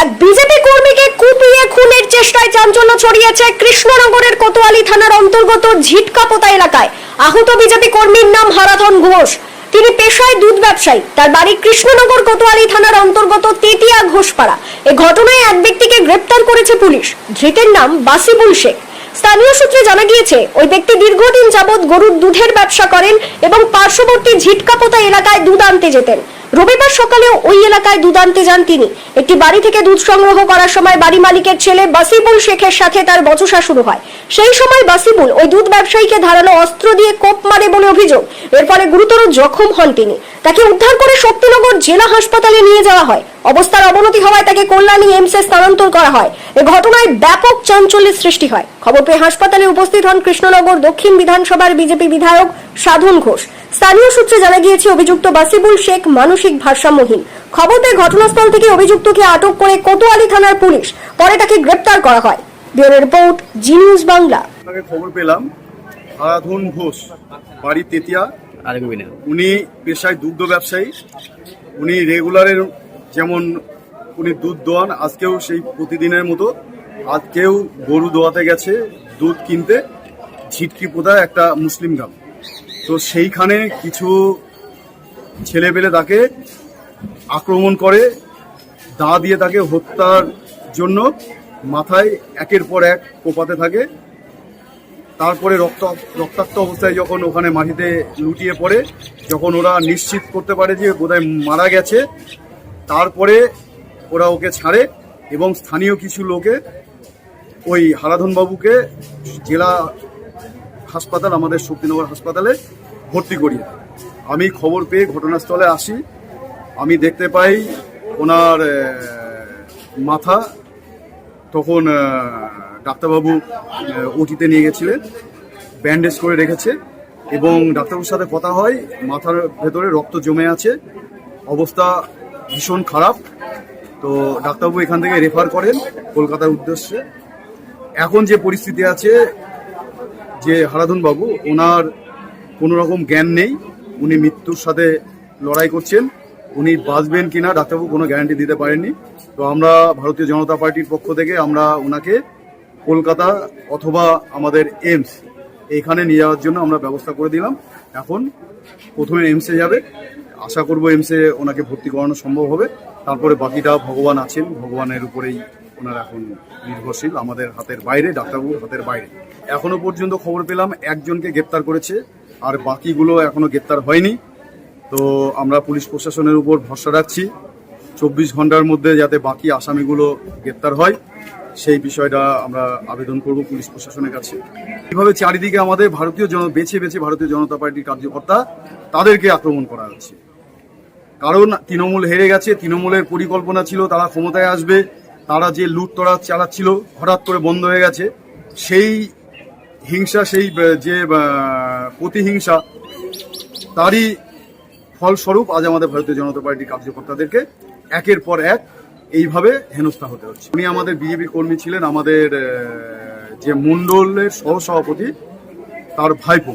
এক বিজেপি কর্মীকে কুপিয়ে খুনের চেষ্টায় চাঞ্চল্য ছড়িয়েছে কৃষ্ণনগরের কোতোয়ালি থানার অন্তর্গত ঝিটকাপোতা এলাকায়। আহত বিজেপি কর্মীর নাম হারাধন ঘোষ। তিনি পেশায় দুধ ব্যবসায়ী। তার বাড়ি কৃষ্ণনগর কোতোয়ালি থানার অন্তর্গত তেতিয়া ঘোষপাড়া। এই ঘটনায় এক ব্যক্তিকে গ্রেপ্তার করেছে পুলিশ। ধৃতের নাম বাসিবুল শেখ। স্থানীয় সূত্রে জানা গিয়েছে ওই ব্যক্তি দীর্ঘদিন যাবৎ গরুর দুধের ব্যবসা করেন এবং পার্শ্ববর্তী ঝিটকাপোতা এলাকায় দুধ আনতে যেতেন। রবিবার সকালেও ওই এলাকায় দুধ আনতে যান তিনি। একটি বাড়ি থেকে দুধ সংগ্রহ করার সময় বাড়ি মালিকের ছেলে বাসিবুল শেখের সাথে তার বচসা শুরু হয়। সেই সময় বাসিবুল ওই দুধ ব্যবসায়ীকে ধারালো অস্ত্র দিয়ে কোপ মারে বলে অভিযোগ। এর ফলে গুরুতর জখম হন তিনি। তাকে উদ্ধার করে শক্তিনগর জেলা হাসপাতালে নিয়ে যাওয়া হয়। অবস্থার অবনতি হওয়ায় তাকে কল্যাণী এইমসে স্থানান্তর করা হয়। এই ঘটনায় ব্যাপক চাঞ্চল্যের সৃষ্টি হয়। খবর পেয়ে হাসপাতালে উপস্থিত হন কৃষ্ণনগর দক্ষিণ বিধানসভার বিজেপি বিধায়ক সাধন ঘোষ। স্থানীয় সূত্রে জানা গিয়েছে অভিযুক্ত বাসিবুল শেখ মানসিক ভারসাম্যহীন। খবর পেয়ে ঘটনাস্থল থেকে অভিযুক্তকে আটক করে কোতোয়ালি থানার পুলিশ। পরে তাকে গ্রেপ্তার করা হয়। ব্যুরো রিপোর্ট, জি নিউজ বাংলা। খবর পেলাম হারাধন ঘোষ, বাড়ি তেতিয়া। উনি পেশায় দুগ্ধ ব্যবসায়ী। উনি রেগুলারের যেমন উনি দুধ দোয়ান, আজকেও সেই প্রতিদিনের মতো আজকেও গরু দোয়াতে গেছে দুধ কিনতে ঝিটকিপোতা একটা মুসলিম গ্রাম। তো সেইখানে কিছু ছেলেপেলে তাকে আক্রমণ করে, দা দিয়ে তাকে হত্যার জন্য মাথায় একের পর এক কোপাতে থাকে। তারপরে রক্তাক্ত অবস্থায় যখন ওখানে মাটিতে লুটিয়ে পড়ে, যখন ওরা নিশ্চিত করতে পারে যে বোধহয় মারা গেছে, তারপরে ওরা ওকে ছাড়ে এবং স্থানীয় কিছু লোকে ওই হারাধন বাবুকে জেলা হাসপাতাল, আমাদের শক্তিনগর হাসপাতালে ভর্তি করিয়ে। আমি খবর পেয়ে ঘটনাস্থলে আসি। আমি দেখতে পাই ওনার মাথা, তখন ডাক্তারবাবু ওটিতে নিয়ে গেছিলেন, ব্যান্ডেজ করে রেখেছে এবং ডাক্তারবাবুর সাথে কথা হয়, মাথার ভেতরে রক্ত জমে আছে, অবস্থা ভীষণ খারাপ। তো ডাক্তারবাবু এখান থেকে রেফার করেন কলকাতার উদ্দেশ্যে। এখন যে পরিস্থিতি আছে, যে হারাধন বাবু, ওনার কোনো রকম জ্ঞান নেই, উনি মৃত্যুর সাথে লড়াই করছেন। উনি বাঁচবেন কিনা ডাক্তারবাবু কোনো গ্যারান্টি দিতে পারেননি। তো আমরা ভারতীয় জনতা পার্টির পক্ষ থেকে আমরা ওনাকে কলকাতা অথবা আমাদের এইমস এইখানে নিয়ে যাওয়ার জন্য আমরা ব্যবস্থা করে দিলাম। এখন প্রথমে এইমসে যাবে, আশা করব এইমসে ওনাকে ভর্তি করানো সম্ভব হবে। তারপরে বাকিটা ভগবান আছেন, ভগবানের উপরেই ওনার এখন নির্ভরশীল, আমাদের হাতের বাইরে, ডাক্তারবাবুর হাতের বাইরে। এখনো পর্যন্ত খবর পেলাম একজনকে গ্রেপ্তার করেছে, আর বাকিগুলো এখনো গ্রেপ্তার হয়নি। তো আমরা পুলিশ প্রশাসনের উপর ভরসা রাখছি 24 ঘন্টার মধ্যে যাতে বাকি আসামিগুলো গ্রেপ্তার হয়, সেই বিষয়টা আমরা আবেদন করব পুলিশ প্রশাসনের কাছে। এইভাবে চারিদিকে আমাদের বেছে বেছে ভারতীয় জনতা পার্টির কার্যকর্তা তাদেরকে আক্রমণ করা হচ্ছে। কারণ তৃণমূল হেরে গেছে, তৃণমূলের পরিকল্পনা ছিল তারা ক্ষমতায় আসবে, তারা যে লুটতরাজ চালাচ্ছিল হঠাৎ করে বন্ধ হয়ে গেছে। সেই হিংসা, সেই যে প্রতিহিংসা, তারই ফলস্বরূপ আজ আমাদের ভারতীয় জনতা পার্টির কার্যকর্তাদেরকে একের পর এক এইভাবে হেনস্থা হতে হচ্ছে। উনি আমাদের বিজেপি কর্মী ছিলেন, আমাদের যে মণ্ডলের সহসভাপতি, তার ভাইপো।